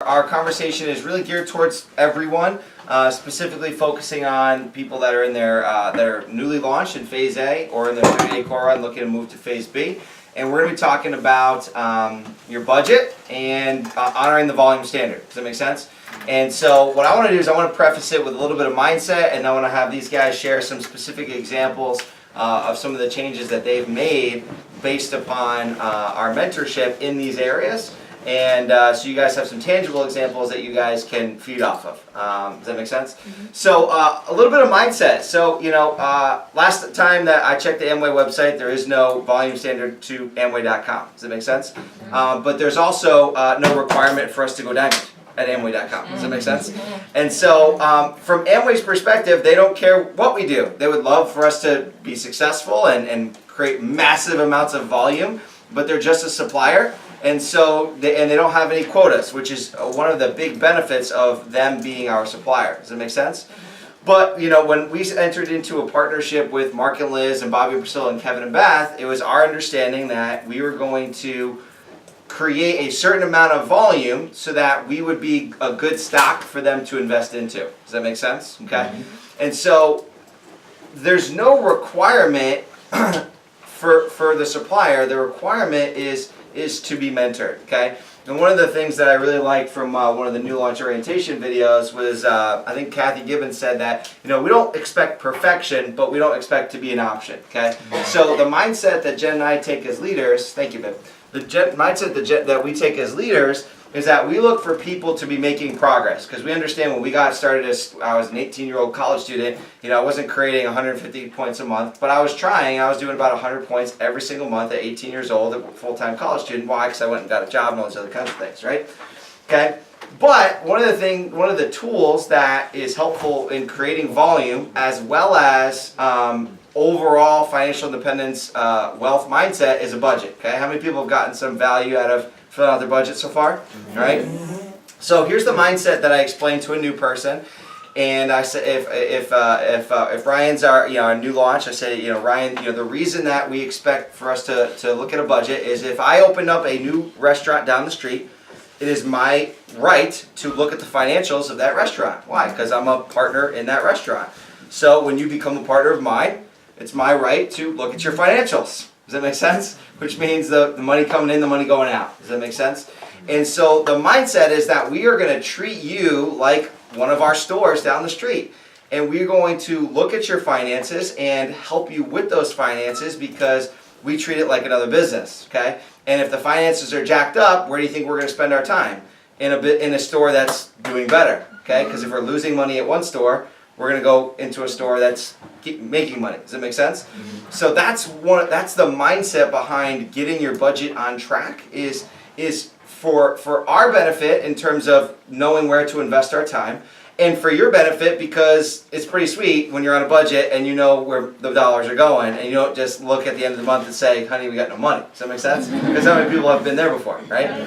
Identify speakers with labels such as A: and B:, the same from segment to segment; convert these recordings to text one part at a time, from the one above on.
A: Our conversation is really geared towards everyone, specifically focusing on people that are in their that are newly launched in Phase A or in their 30-day core run looking to move to Phase B. And we're going to be talking about your budget and honoring the volume standard. Does that make sense? And so what I want to do is I want to preface it with a little bit of mindset, and I want to have these guys share some specific examples of some of the changes that they've made based upon our mentorship in these areas. And so you guys have some tangible examples that you guys can feed off of. Does that make sense? Mm-hmm. So a little bit of mindset. So, you know, last time that I checked the Amway website, there is no volume standard to Amway.com. Does that make sense? But there's also no requirement for us to go diamond at Amway.com. Does that make sense? And so from Amway's perspective, they don't care what we do. They would love for us to be successful and create massive amounts of volume, but they're just a supplier. And so, they don't have any quotas, which is one of the big benefits of them being our supplier. Does that make sense? But, you know, when we entered into a partnership with Mark and Liz and Bobby and Priscilla and Kevin and Beth, it was our understanding that we were going to create a certain amount of volume so that we would be a good stock for them to invest into. Does that make sense? Okay. And so, there's no requirement for the supplier. The requirement is to be mentored, okay? And one of the things that I really liked from one of the new launch orientation videos was, I think Kathy Gibbons said that, you know, we don't expect perfection, but we don't expect to be an option, okay? So the mindset that Jen and I take as leaders, thank you, babe. The mindset that we take as leaders is that we look for people to be making progress, because we understand when we got started as I was an 18-year-old college student, you know, I wasn't creating 150 points a month, but I was trying. I was doing about 100 points every single month at 18 years old, a full-time college student. Why? Because I went and got a job and all those other kinds of things, right? Okay. But one of the tools that is helpful in creating volume as well as overall financial independence, wealth mindset is a budget. Okay. How many people have gotten some value out of filling out their budget so far? All right. So here's the mindset that I explained to a new person, and I said if Ryan's our new launch, I said, you know, Ryan, you know, the reason that we expect for us to look at a budget is if I open up a new restaurant down the street, it is my right to look at the financials of that restaurant. Why? Because I'm a partner in that restaurant. So when you become a partner of mine, it's my right to look at your financials. Does that make sense? Which means the money coming in, the money going out. Does that make sense? And so the mindset is that we are going to treat you like one of our stores down the street. And we're going to look at your finances and help you with those finances because we treat it like another business. Okay? And if the finances are jacked up, where do you think we're going to spend our time? In a store that's doing better. Okay? Because if we're losing money at one store, we're going to go into a store that's making money. Does that make sense? Mm-hmm. So that's the mindset behind getting your budget on track is for our benefit in terms of knowing where to invest our time, and for your benefit because it's pretty sweet when you're on a budget and you know where the dollars are going and you don't just look at the end of the month and say, honey, we got no money. Does that make sense? Because how many people have been there before, right?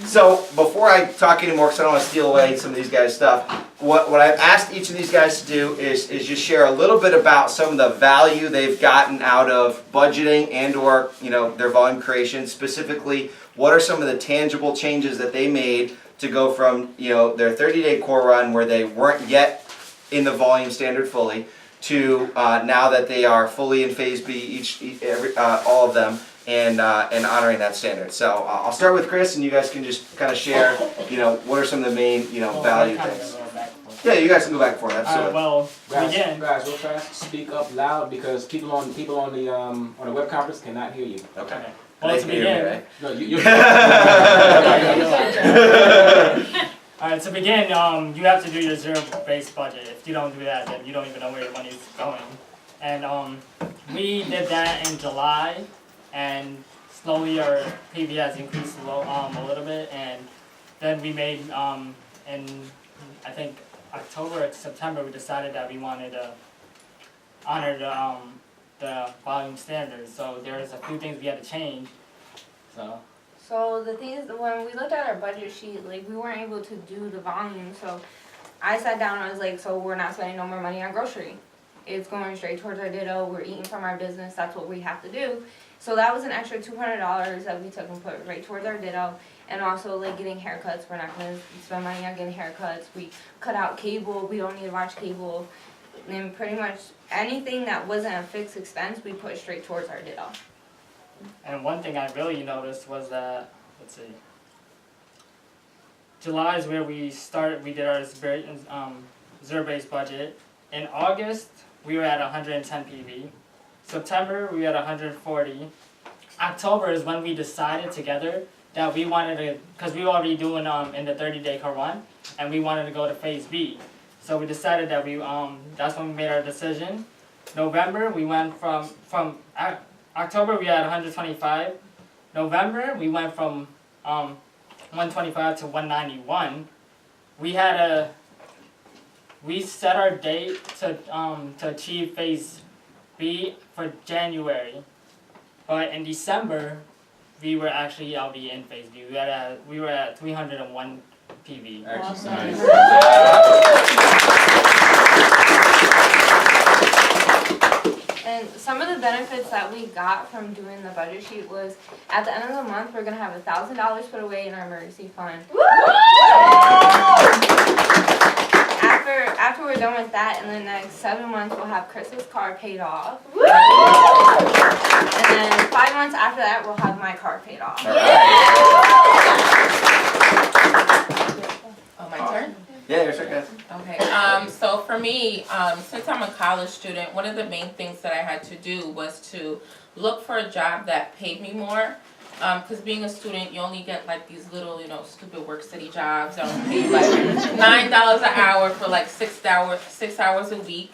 A: So before I talk anymore, because I don't want to steal away some of these guys' stuff, what I've asked each of these guys to do is just share a little bit about some of the value they've gotten out of budgeting and or, you know, their volume creation. Specifically, what are some of the tangible changes that they made to go from, you know, their 30-day core run where they weren't yet in the volume standard fully to now that they are fully in Phase B, all of them, and honoring that standard. So I'll start with Chris, and you guys can just kind of share, you know, what are some of the main, you know, value things. Yeah, you guys can go back for it. Absolutely.
B: Guys, real fast, speak up loud because people on the web conference cannot hear you.
A: Okay.
C: Well, to begin,
A: right?
B: No, you.
C: Alright, to begin, you have to do your zero-based budget. If you don't do that, then you don't even know where your money is going. And we did that in July, and slowly our PV has increased a little bit, and then we made in I think October or September we decided that we wanted to honor the volume standards. So there's a few things we had to change.
D: So the thing is, when we looked at our budget sheet, like we weren't able to do the volume. So I sat down and I was like, so we're not spending no more money on grocery. It's going straight towards our ditto. We're eating from our business. That's what we have to do. So that was an extra $200 that we took and put right towards our ditto. and also like getting haircuts. We're not gonna spend money on getting haircuts. We cut out cable. We don't need to watch cable. And pretty much anything that wasn't a fixed expense, we put straight towards our ditto.
C: And one thing I really noticed was that, let's see, July is where we did our zero-based budget. In August, we were at 110 PV. September, we were at 140. October is when we decided together that we wanted to, because we were already doing in the 30-day car run, and we wanted to go to phase B. So we decided that that's when we made our decision. November, we went from October we had 125. November we went from 125 to 191. We set our date to achieve phase B for January, but in December we were actually already in phase B. We were at 301 PV.
B: Awesome.
D: And some of the benefits that we got from doing the budget sheet was at the end of the month we're gonna have $1,000 put away in our emergency fund. After we're done with that, in the next 7 months we'll have Chris's car paid off. And then 5 months after that we'll have my car paid off.
E: Oh, my turn?
A: Yeah, you're sure, guys.
E: Okay, so for me, since I'm a college student, one of the main things that I had to do was to look for a job that paid me more. Because being a student, you only get like these little, stupid work city jobs that don't pay like $9 an hour for like 6 hours a week.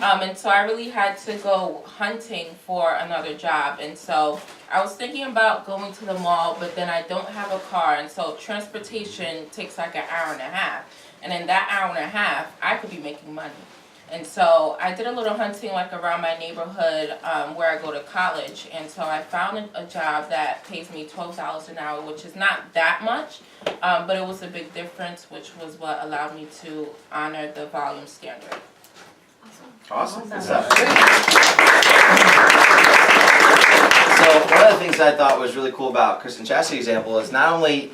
E: And so I really had to go hunting for another job. And so I was thinking about going to the mall, but then I don't have a car. And so transportation takes like an hour and a half. And in that hour and a half, I could be making money. And so I did a little hunting like around my neighborhood where I go to college. And so I found a job that pays me $12 an hour, which is not that much, but it was a big difference, which was what allowed me to honor the volume standard.
A: Awesome. Good stuff. So one of the things I thought was really cool about Chris and Chastity's example is not only,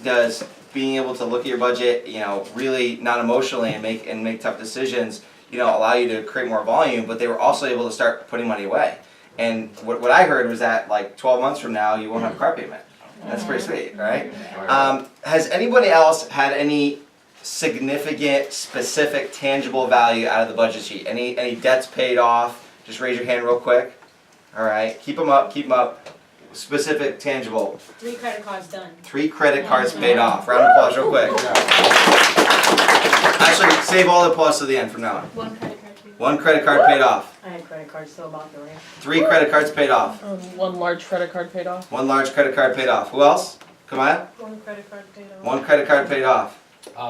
A: does being able to look at your budget, really not emotionally and make tough decisions, allow you to create more volume, but they were also able to start putting money away. And what I heard was that like 12 months from now, you won't have a car payment. That's pretty sweet, right? Has anybody else had any significant, specific, tangible value out of the budget sheet? Any debts paid off? Just raise your hand real quick. All right, keep them up, keep them up. Specific, tangible.
F: 3 credit cards done.
A: 3 credit cards paid off. Round of applause real quick. Actually, save all the applause to the end from now on.
F: 1 credit card paid off.
A: 1 credit card paid off.
F: I had credit cards still about the rank.
A: 3 credit cards paid off.
G: 1 large credit card paid off.
A: 1 large credit card paid off. Who else? Come on.
F: 1 credit card paid off.
A: 1 credit card paid off.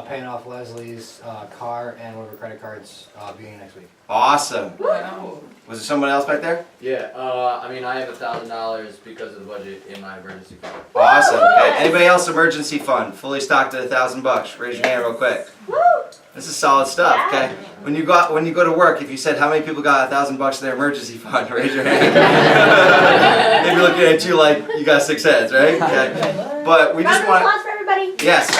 H: Paying off Leslie's car and one of her credit cards beginning next week.
A: Awesome.
E: Wow.
A: Was there someone else back there?
I: Yeah, I have $1,000 because of the budget in my emergency fund.
A: Awesome. Okay. Anybody else emergency fund? Fully stocked at $1,000. Raise your hand real quick. This is solid stuff. Okay. When you go to work, if you said how many people got $1,000 in their emergency fund, raise your hand. They'd be looking at you like you got 6 heads, right? Okay. But we just want.
F: Round of applause for everybody.
A: Yes.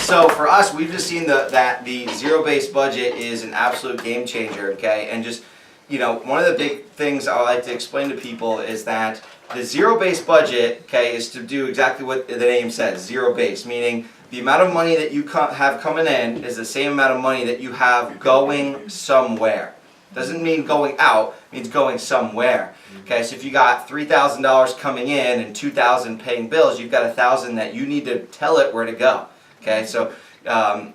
A: So for us, we've just seen that the zero-based budget is an absolute game changer, okay? And just, one of the big things I like to explain to people is that the zero-based budget, okay, is to do exactly what the name says, zero-based, meaning the amount of money that you have coming in is the same amount of money that you have going somewhere. Doesn't mean going out, it means going somewhere. Okay, so if you got $3,000 coming in and $2,000 paying bills, you've got $1,000 that you need to tell it where to go. Okay, so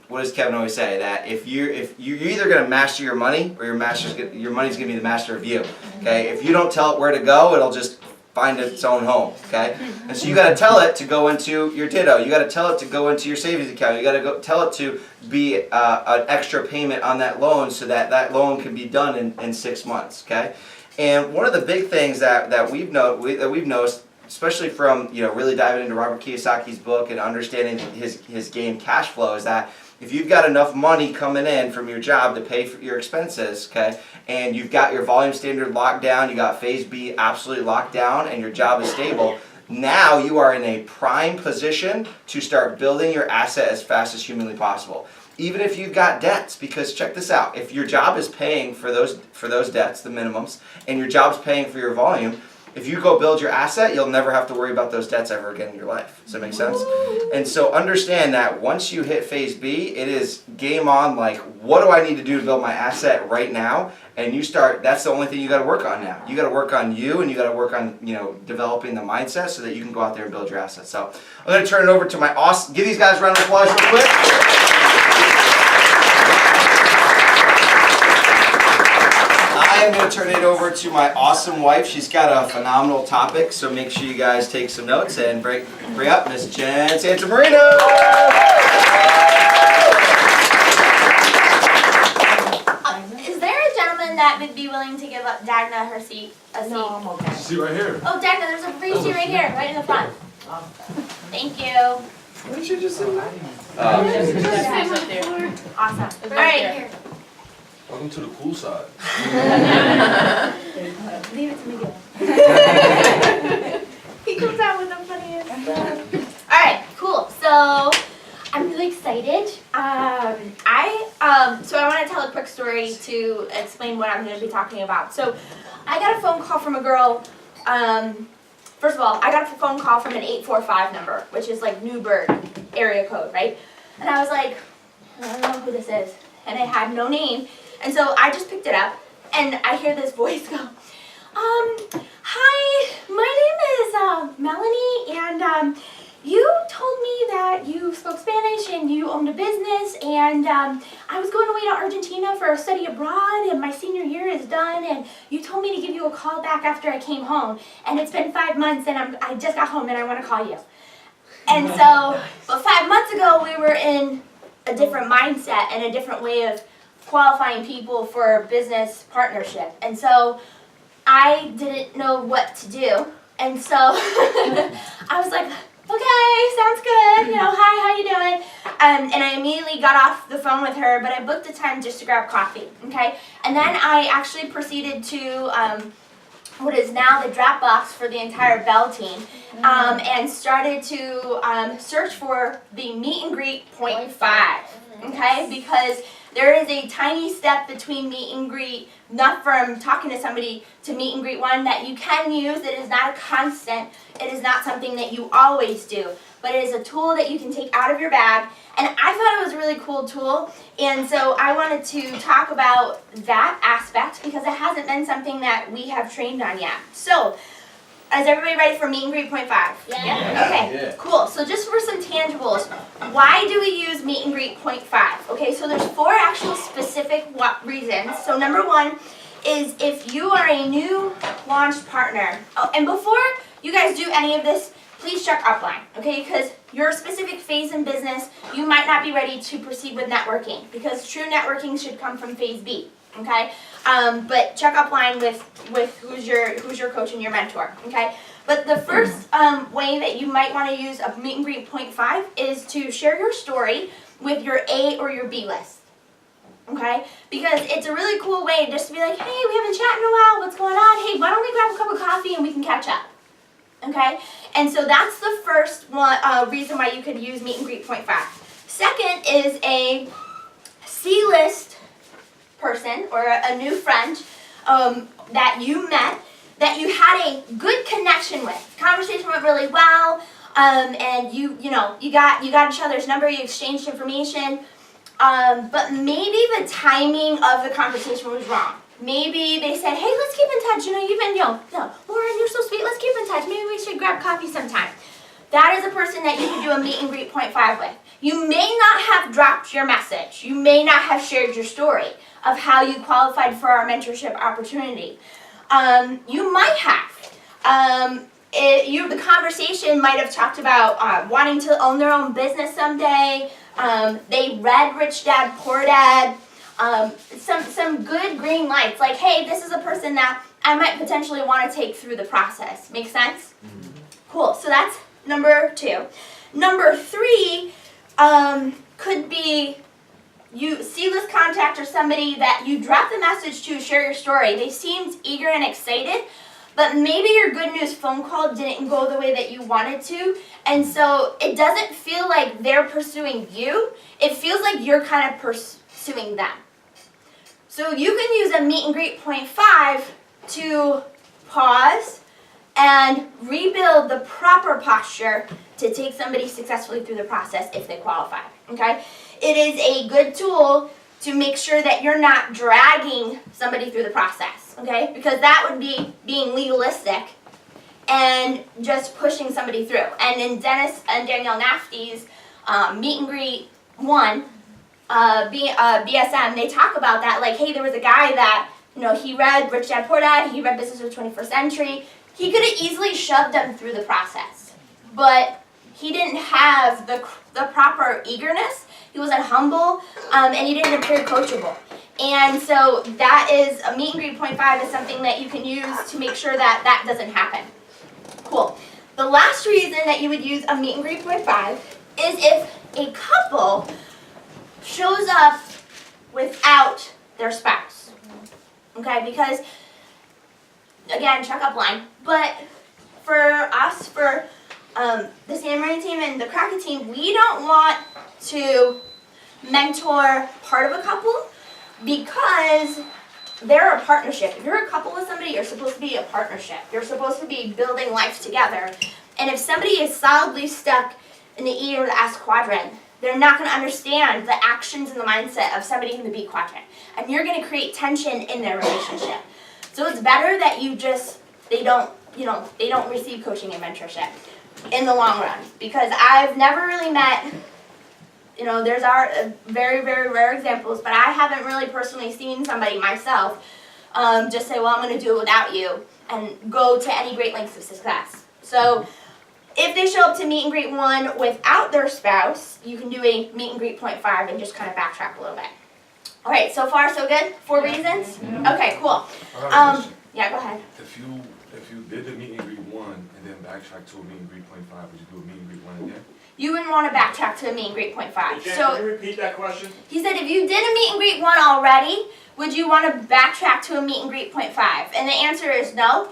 A: what does Kevin always say? That if you're either going to master your money or your money's going to be the master of you. Okay, if you don't tell it where to go, it'll just find its own home. Okay, and so you got to tell it to go into your ditto. You got to tell it to go into your savings account. You got to tell it to be an extra payment on that loan so that loan can be done in 6 months. Okay, and one of the big things that we've noticed, especially from really diving into Robert Kiyosaki's book and understanding his game cash flow, is that If you've got enough money coming in from your job to pay for your expenses, okay, and you've got your volume standard locked down, you got phase B absolutely locked down, and your job is stable, now you are in a prime position to start building your asset as fast as humanly possible. Even if you've got debts, because check this out, if your job is paying for those debts, the minimums, and your job's paying for your volume, if you go build your asset, you'll never have to worry about those debts ever again in your life. Does that make sense? And so understand that once you hit phase B, it is game on, like, what do I need to do to build my asset right now? And you start, that's the only thing you got to work on now. You got to work on you, and you got to work on, developing the mindset so that you can go out there and build your asset. So I'm going to turn it over to my awesome, give these guys a round of applause real quick. I am going to turn it over to my awesome wife. She's got a phenomenal topic, so make sure you guys take some notes and bring up Miss Jen Santamarino.
J: Is there a gentleman that would be willing to give up Dagna her seat? A seat?
F: No, I'm okay.
K: See right here.
J: Oh, Dagna, there's a free seat right here, right in the front. Thank you.
A: Didn't she just say that?
E: That's up there.
J: Awesome.
E: It's
J: All
E: right
J: right,
E: there.
J: here.
K: Welcome to the cool side.
J: Leave it to Miguel. He comes out with the funniest stuff. All right, cool. So I'm really excited. So I want to tell a quick story to explain what I'm going to be talking about. So I got a phone call from a girl. First of all, I got a phone call from an 845 number, which is like Newburgh area code, right? And I was like, I don't know who this is. And it had no name. And so I just picked it up, and I hear this voice go, hi, my name is Melanie, and you told me that you spoke Spanish and you owned a business, and I was going away to Argentina for a study abroad, and my senior year is done, and you told me to give you a call back after I came home, and it's been 5 months, and I just got home, and I want to call you. And so, but 5 months ago, we were in a different mindset and a different way of qualifying people for business partnership. And so I didn't know what to do. And so I was like, okay, sounds good. Hi, how you doing? And I immediately got off the phone with her, but I booked a time just to grab coffee, okay? And then I actually proceeded to what is now the Dropbox for the entire Bell team, and started to search for the meet and greet 0.5, okay? Because there is a tiny step between meet and greet, not from talking to somebody to meet and greet 1 that you can use. It is not a constant. It is not something that you always do, but it is a tool that you can take out of your bag. And I thought it was a really cool tool, and so I wanted to talk about that aspect because it hasn't been something that we have trained on yet. So, is everybody ready for meet and greet 0.5?
E: Yeah.
J: Okay,
K: Yeah.
J: cool. So just for some tangibles, why do we use meet and greet 0.5? Okay, so there's 4 actual specific reasons. So number 1 is if you are a new launched partner. Oh, and before you guys do any of this, please check upline, okay? Because your specific phase in business, you might not be ready to proceed with networking because true networking should come from phase B, okay? But check upline with who's your coach and your mentor, okay? But the first way that you might want to use a meet and greet 0.5 is to share your story with your A or your B list, okay? Because it's a really cool way just to be like, hey, we haven't chatted in a while, what's going on? Hey, why don't we grab a cup of coffee and we can catch up, okay? And so that's the first one reason why you could use meet and greet 0.5. Second is a C-list person or a new friend that you met that you had a good connection with. Conversation went really well, and you got each other's number, you exchanged information, but maybe the timing of the conversation was wrong. Maybe they said, hey, let's keep in touch. You've been, Lauren, you're so sweet. Let's keep in touch. Maybe we should grab coffee sometime. That is a person that you can do a meet and greet 0.5 with. You may not have dropped your message. You may not have shared your story of how you qualified for our mentorship opportunity. You might have. The conversation might have talked about wanting to own their own business someday. They read Rich Dad, Poor Dad. Some good green lights, like, hey, this is a person that I might potentially want to take through the process. Make sense? Mm-hmm. Cool. So that's number 2. Number 3 could be you see this contact or somebody that you drop the message to share your story. They seemed eager and excited, but maybe your good news phone call didn't go the way that you wanted to, and so it doesn't feel like they're pursuing you. It feels like you're kind of pursuing them. So you can use a meet and greet 0.5 to pause and rebuild the proper posture to take somebody successfully through the process if they qualify, okay? It is a good tool to make sure that you're not dragging somebody through the process, okay? Because that would be being legalistic and just pushing somebody through. And in Dennis and Danielle Nafty's Meet and Greet 1, BSM, they talk about that, like, hey, there was a guy that, you know, he read Rich Dad Poor Dad, he read Business of the 21st Century. He could have easily shoved them through the process, but he didn't have the proper eagerness. He wasn't humble, and he didn't appear coachable. And so that is, a Meet and Greet 0.5 is something that you can use to make sure that that doesn't happen. Cool. The last reason that you would use a Meet and Greet 0.5 is if a couple shows up without their spouse. Okay, because, again, check-up line, but for us, for the San Marin team and the Crockett team, we don't want to mentor part of a couple because they're a partnership. If you're a couple with somebody, you're supposed to be a partnership. You're supposed to be building life together. And if somebody is solidly stuck in the E or the S quadrant, they're not going to understand the actions and the mindset of somebody in the B quadrant. And you're going to create tension in their relationship. So it's better that they don't receive coaching and mentorship in the long run. Because I've never really met, there's very, very rare examples, but I haven't really personally seen somebody myself just say, well, I'm going to do it without you, and go to any great lengths of success. So if they show up to Meet and Greet 1 without their spouse, you can do a Meet and Greet 0.5 and just kind of backtrack a little bit. All right, so far so good? 4 reasons? Okay, cool. Yeah, go ahead.
K: If you did the Meet and Greet 1 and then backtrack to a Meet and Greet 0.5, would you do a Meet and Greet 1 again?
J: You wouldn't want to backtrack to a Meet and Greet 0.5.
L: Can you repeat that question?
J: He said if you did a Meet and Greet 1 already, would you want to backtrack to a Meet and Greet 0.5? And the answer is no.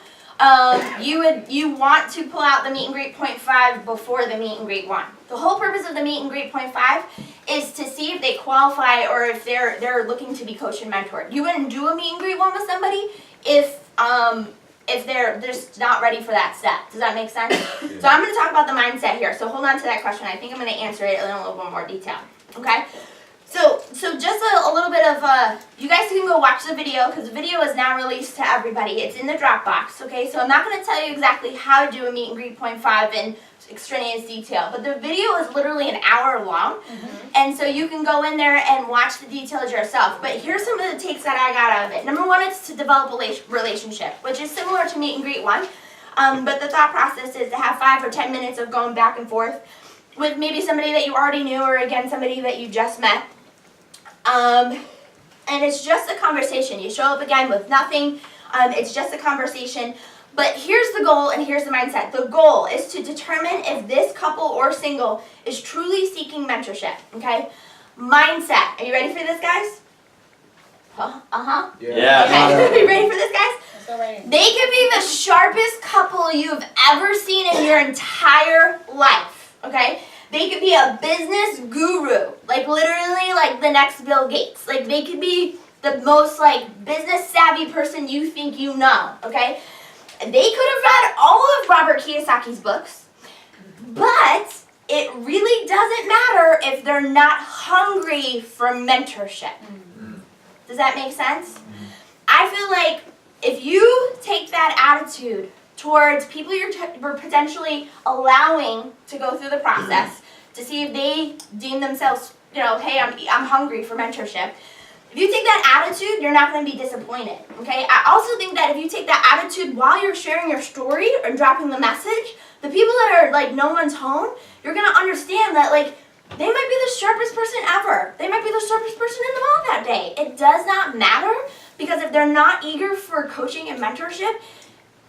J: You want to pull out the Meet and Greet 0.5 before the Meet and Greet 1. The whole purpose of the Meet and Greet 0.5 is to see if they qualify or if they're looking to be coached and mentored. You wouldn't do a Meet and Greet 1 with somebody if they're just not ready for that step. Does that make sense? So I'm going to talk about the mindset here. So hold on to that question. I think I'm going to answer it in a little bit more detail. Okay? So just a little bit of, you guys can go watch the video because the video is now released to everybody. It's in the Dropbox, okay? So I'm not going to tell you exactly how to do a Meet and Greet 0.5 in extraneous detail, but the video is literally an hour long, and so you can go in there and watch the details yourself. But here's some of the takes that I got out of it. Number one is to develop a relationship, which is similar to Meet and Greet 1, but the thought process is to have 5 or 10 minutes of going back and forth with maybe somebody that you already knew or, again, somebody that you just met. And it's just a conversation. You show up again with nothing. It's just a conversation. But here's the goal and here's the mindset. The goal is to determine if this couple or single is truly seeking mentorship, okay? Mindset. Are you ready for this, guys? Uh-huh.
A: Yeah.
J: Okay, are you ready for this, guys?
F: Let's go right in.
J: They could be the sharpest couple you've ever seen in your entire life, okay? They could be a business guru, like literally like the next Bill Gates. Like they could be the most like business savvy person you think you know, okay? They could have read all of Robert Kiyosaki's books, but it really doesn't matter if they're not hungry for mentorship. Does that make sense? I feel like if you take that attitude towards people you're potentially allowing to go through the process to see if they deem themselves, hey, I'm hungry for mentorship. If you take that attitude, you're not going to be disappointed, okay? I also think that if you take that attitude while you're sharing your story or dropping the message, the people that are like no one's home, you're going to understand that like they might be the sharpest person ever. They might be the sharpest person in the mall that day. It does not matter because if they're not eager for coaching and mentorship,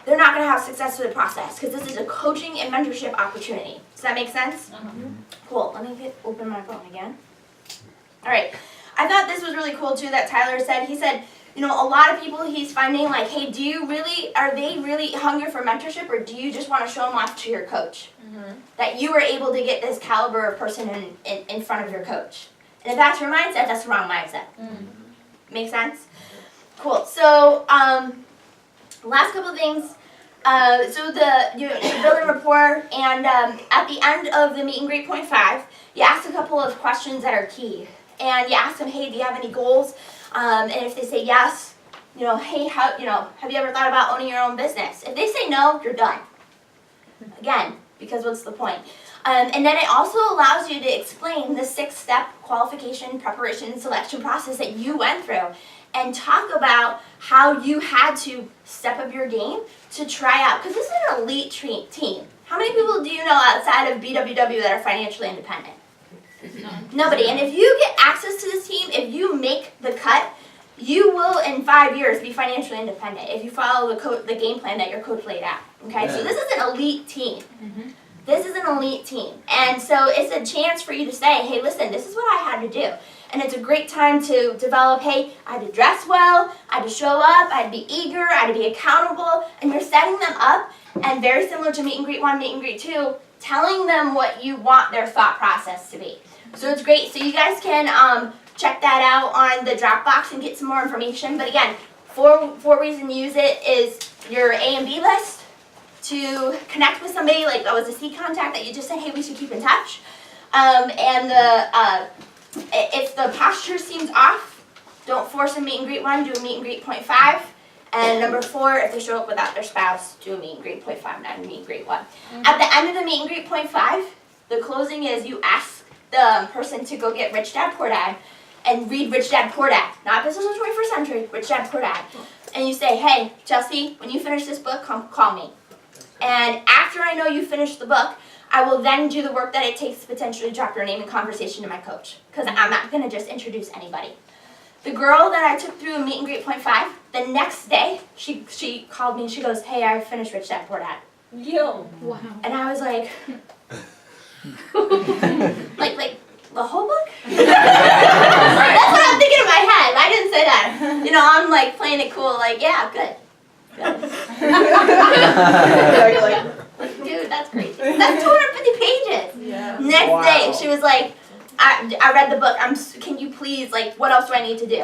J: they're not going to have success with the process because this is a coaching and mentorship opportunity. Does that make sense? Cool. Let me open my phone again. All right. I thought this was really cool too that Tyler said. He said, you know, a lot of people he's finding like, hey, are they really hungry for mentorship, or do you just want to show them off to your coach? That you were able to get this caliber of person in front of your coach. And if that's your mindset, that's the wrong mindset. Make sense? Cool. So, last couple of things. You're building rapport, and at the end of the meet and greet point 5, you ask a couple of questions that are key. And you ask them, hey, do you have any goals? And if they say yes, you know, hey, have you ever thought about owning your own business? If they say no, you're done. Again, because what's the point? And then it also allows you to explain the 6-step qualification, preparation, and selection process that you went through, and talk about how you had to step up your game to try out. Because this is an elite team. How many people do you know outside of BWW that are financially independent? Nobody. And if you get access to this team, if you make the cut, you will in 5 years be financially independent if you follow the game plan that your coach laid out. Okay, so this is an elite team. This is an elite team. And so it's a chance for you to say, hey, listen, this is what I had to do. And it's a great time to develop, hey, I had to dress well, I had to show up, I had to be eager, I had to be accountable. And you're setting them up, and very similar to Meet and Greet 1, Meet and Greet 2, telling them what you want their thought process to be. So it's great. So you guys can check that out on the Dropbox and get some more information. But again, four reasons to use it is your A and B list, to connect with somebody, like that was a C contact that you just said, hey, we should keep in touch. If the posture seems off, don't force a meet and greet 1, do a meet and greet point 5. And number 4, if they show up without their spouse, do a meet and greet point 5, not a meet and greet 1. At the end of the meet and greet point 5, the closing is you ask the person to go get Rich Dad Poor Dad and read Rich Dad Poor Dad, not Business of the 21st Century, Rich Dad Poor Dad. And you say, hey, Chelsea, when you finish this book, call me. And after I know you finish the book, I will then do the work that it takes to potentially drop your name in conversation to my coach, because I'm not going to just introduce anybody. The girl that I took through Meet and Greet point 5, the next day, she called me and she goes, hey, I finished Rich Dad Poor Dad.
F: Yo.
J: Wow. And I was like, like the whole book? That's what I'm thinking in my head. I didn't say that. You know, I'm like playing it cool, like, yeah, good. Like, dude, that's crazy. That's 250 pages.
F: Yeah.
J: Next day, she was like, I read the book. Can you please, like, what else do I need to do?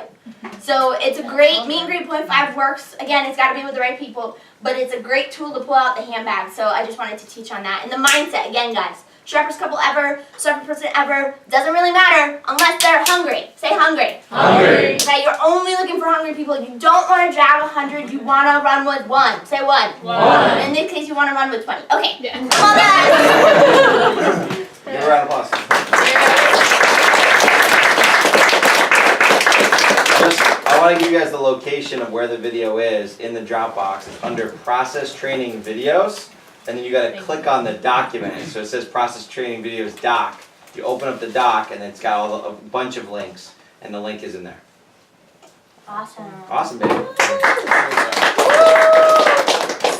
J: So it's a great, Meet and Greet point 5 works. Again, it's got to be with the right people, but it's a great tool to pull out the handbag. So I just wanted to teach on that. And the mindset, again, guys, sharpest couple ever, sharpest person ever, doesn't really matter unless they're hungry. Say hungry.
F: Hungry.
J: Okay, you're only looking for hungry people. You don't want to jab 100, you want to run with 1. Say 1.
F: 1.
J: In this case, you want to run with 20. Okay.
F: Yeah.
J: Come on, guys.
A: Give a round of applause. I want to give you guys the location of where the video is in the Dropbox. It's under Process Training Videos, and then you got to click on the document. So it says Process Training Videos Doc. You open up the doc, and it's got a bunch of links, and the link is in there.
J: Awesome.
A: Awesome, baby.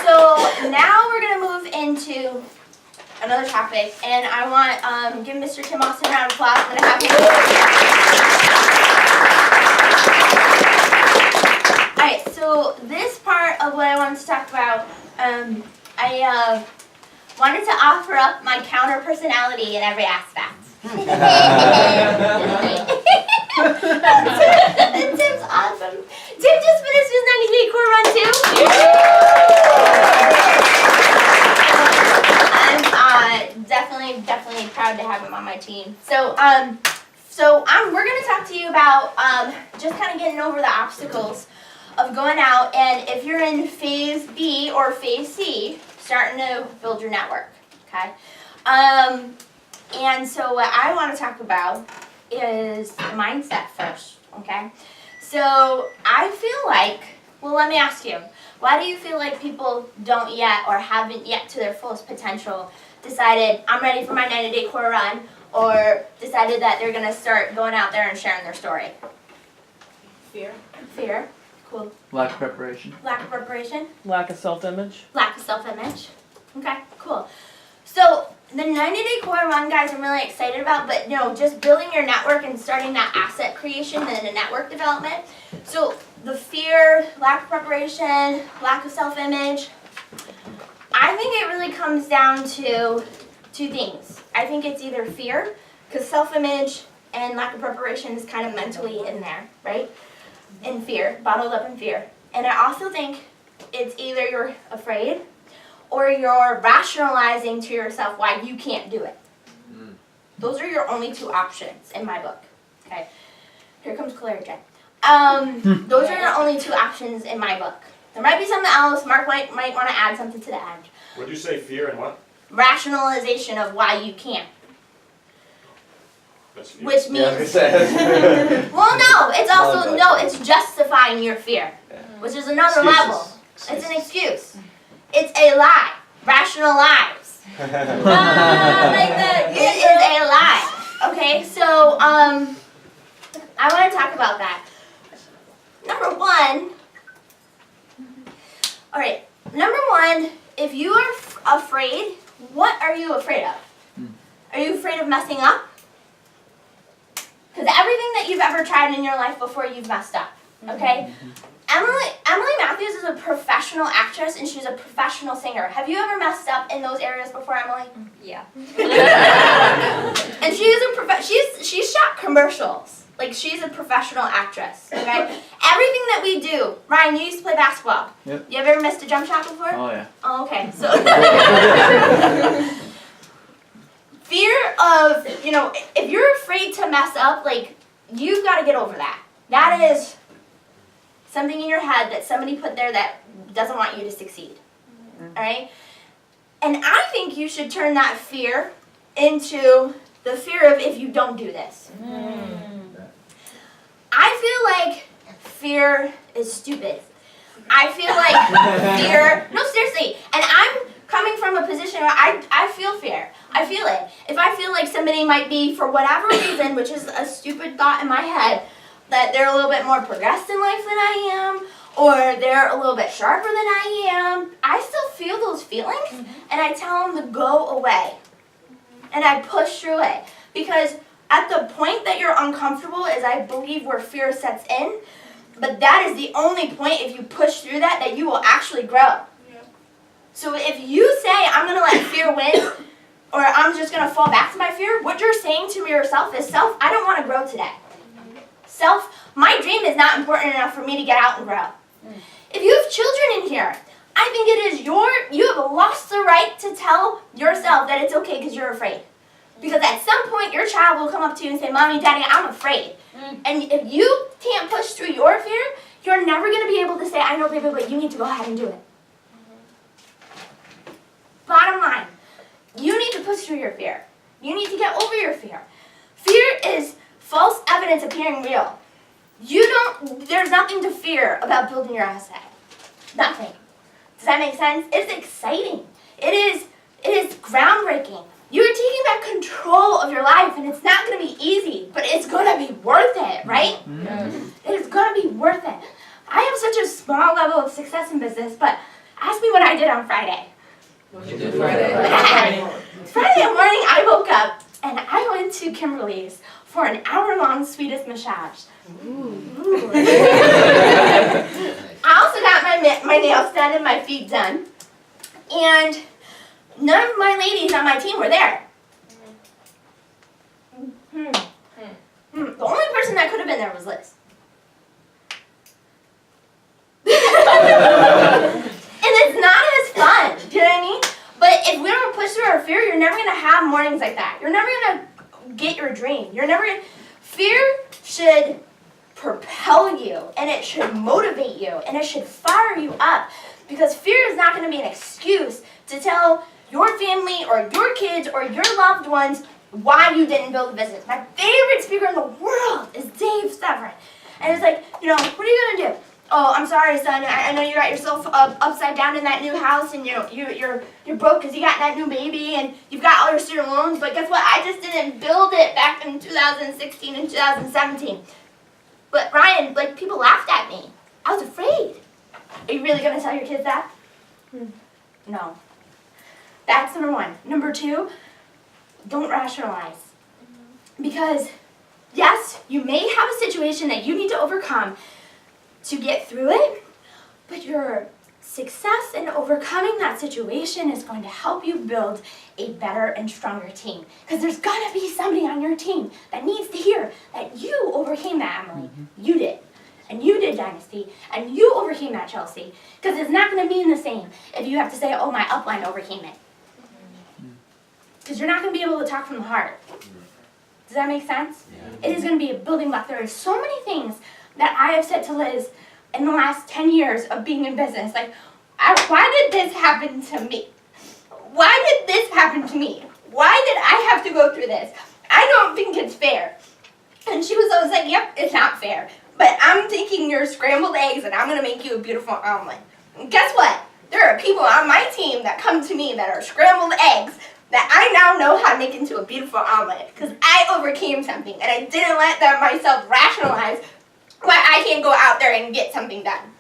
J: So now we're going to move into another topic, and I want give Mr. Tim Austin a round of applause. I'm going to have him. Alright, so this part of what I wanted to talk about, I wanted to offer up my counter personality in every aspect. Tim's awesome. Tim just finished his 90-day core run too. I'm definitely proud to have him on my team. So we're going to talk to you about just kind of getting over the obstacles of going out, and if you're in phase B or phase C, starting to build your network, okay? And so what I want to talk about is mindset first, okay? So I feel like, well, let me ask you, why do you feel like people don't yet or haven't yet to their fullest potential decided, I'm ready for my 90-day core run, or decided that they're going to start going out there and sharing their story?
F: Fear.
J: Fear. Cool.
G: Lack of preparation.
J: Lack of preparation.
G: Lack of self-image.
J: Lack of self-image. Okay, cool. So The 90-day core run, guys, I'm really excited about, but just building your network and starting that asset creation and the network development. So the fear, lack of preparation, lack of self-image, I think it really comes down to two things. I think it's either fear, because self-image and lack of preparation is kind of mentally in there, right? In fear, bottled up in fear. And I also think it's either you're afraid or you're rationalizing to yourself why you can't do it. Those are your only two options in my book. Okay, here comes Claire again. Those are your only two options in my book. There might be something else. Mark might want to add something to the end.
L: What'd you say, fear and what?
J: Rationalization of why you can't.
L: That's fear.
J: Which means,
A: Yeah,
J: well, no, it's also,
A: No,
J: no, it's justifying your fear, which is another level.
A: Excuses.
J: It's an excuse. It's a lie. Rationalize.
F: Like that.
J: It is a lie. Okay, so I want to talk about that. Number one. All right. Number one, if you are afraid, what are you afraid of? Are you afraid of messing up? Because everything that you've ever tried in your life before, you've messed up. Okay. Emily Matthews is a professional actress and she's a professional singer. Have you ever messed up in those areas before, Emily?
D: Yeah.
J: And she's shot commercials. Like, she's a professional actress. Okay. Everything that we do. Ryan, you used to play basketball.
M: Yep.
J: You ever missed a jump shot before?
M: Oh yeah.
J: Oh, okay. So fear of, if you're afraid to mess up, like, you've got to get over that. That is something in your head that somebody put there that doesn't want you to succeed. All right? And I think you should turn that fear into the fear of if you don't do this. I feel like fear is stupid. I feel like fear, no, seriously, and I'm coming from a position where I feel fear. I feel it. If I feel like somebody might be, for whatever reason, which is a stupid thought in my head, that they're a little bit more progressed in life than I am, or they're a little bit sharper than I am, I still feel those feelings, and I tell them to go away. And I push through it. Because at the point that you're uncomfortable is, I believe, where fear sets in, but that is the only point, if you push through that you will actually grow. So if you say, I'm going to let fear win, or I'm just going to fall back to my fear, what you're saying to yourself is, self, I don't want to grow today. Self, my dream is not important enough for me to get out and grow. If you have children in here, I think it is you have lost the right to tell yourself that it's okay because you're afraid. Because at some point, your child will come up to you and say, Mommy, Daddy, I'm afraid. And if you can't push through your fear, you're never going to be able to say, I know, baby, but you need to go ahead and do it. Bottom line, you need to push through your fear. You need to get over your fear. Fear is false evidence appearing real. There's nothing to fear about building your asset. Nothing. Does that make sense? It's exciting. It is groundbreaking. You're taking back control of your life, and it's not going to be easy, but it's going to be worth it, right? It is going to be worth it. I have such a small level of success in business, but ask me what I did on Friday.
E: What you did Friday?
J: Friday morning, I woke up, and I went to Kimberly's for an hour-long Swedish massage. Ooh. I also got my nails done and my feet done, and none of my ladies on my team were there. The only person that could have been there was Liz. And it's not as fun, do you know what I mean? But if we don't push through our fear, you're never going to have mornings like that. You're never going to get your dream. Fear should propel you, and it should motivate you, and it should fire you up. Because fear is not going to be an excuse to tell your family or your kids or your loved ones why you didn't build a business. My favorite speaker in the world is Dave Severin. And it's like, what are you going to do? Oh, I'm sorry, son. I know you got yourself upside down in that new house, and you're broke because you got that new baby, and you've got all your student loans. But guess what? I just didn't build it back in 2016 and 2017. But Ryan, people laughed at me. I was afraid. Are you really gonna tell your kids that? No. That's number one. Number two, don't rationalize. Because, yes, you may have a situation that you need to overcome to get through it, but your success in overcoming that situation is going to help you build a better and stronger team. Because there's gonna be somebody on your team that needs to hear that you overcame that, Emily. You did. And you did, Dynasty. And you overcame that, Chelsea. Because it's not gonna mean the same if you have to say, oh, my upline overcame it. Because you're not gonna be able to talk from the heart. Does that make sense? It is gonna be a building block. There are so many things that I have said to Liz in the last 10 years of being in business. Like, why did this happen to me? Why did this happen to me? Why did I have to go through this? I don't think it's fair. And she was always like, yep, it's not fair. But I'm taking your scrambled eggs and I'm going to make you a beautiful omelet. And guess what? There are people on my team that come to me that are scrambled eggs that I now know how to make into a beautiful omelet. Because I overcame something and I didn't let that myself rationalize why I can't go out there and get something done.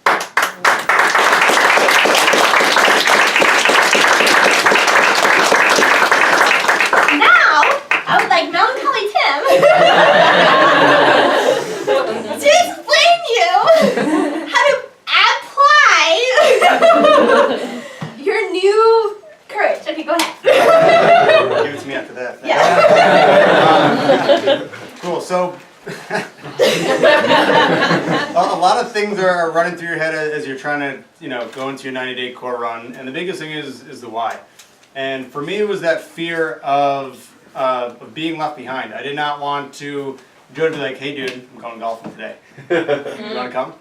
J: Now, I would like Melancholy Tim to explain you how to apply your new courage. Okay, go ahead.
M: Give it to me after that.
J: Yeah.
M: Cool, so a lot of things are running through your head as you're trying to, go into your 90-day core run, and the biggest thing is the why. And for me, it was that fear of being left behind. I did not want Joe to be like, hey dude, I'm going golfing today. You want to come?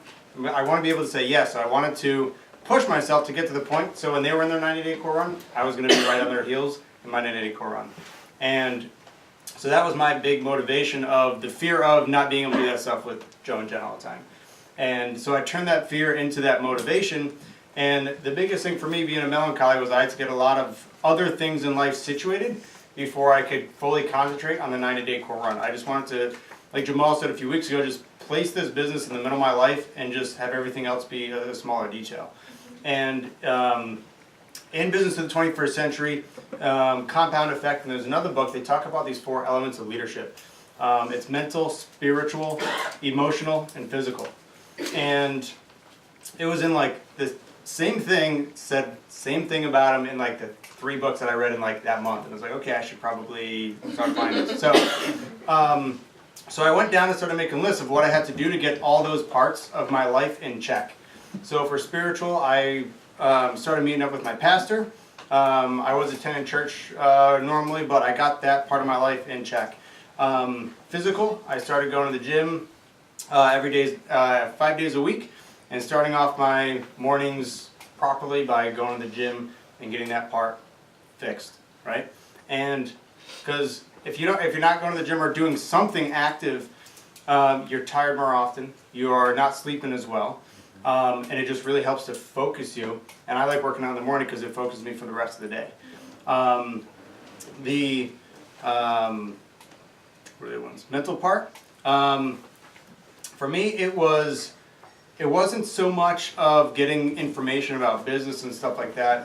M: I want to be able to say yes, so I wanted to push myself to get to the point, so when they were in their 90-day core run, I was going to be right on their heels in my 90-day core run. And so that was my big motivation of the fear of not being able to do that stuff with Joe and Jen all the time. And so I turned that fear into that motivation. And the biggest thing for me being a melancholy was I had to get a lot of other things in life situated before I could fully concentrate on the 90-day core run. I just wanted to, like Jamal said a few weeks ago, just place this business in the middle of my life and just have everything else be a smaller detail. And in Business of the 21st Century, Compound Effect, and there's another book, they talk about these 4 elements of leadership. It's mental, spiritual, emotional, and physical. And it was in like the same thing, said same thing about them in like the 3 books that I read in like that month. And I was like, okay, I should probably start finding this. So I went down and started making lists of what I had to do to get all those parts of my life in check. So for spiritual, I started meeting up with my pastor. I was attending church normally, but I got that part of my life in check. Physical, I started going to the gym every day, 5 days a week, and starting off my mornings properly by going to the gym and getting that part fixed, right? And because if you're not going to the gym or doing something active, you're tired more often. You are not sleeping as well. And it just really helps to focus you. And I like working out in the morning because it focuses me for the rest of the day. What are the ones? Mental part. For me, it wasn't so much of getting information about business and stuff like that.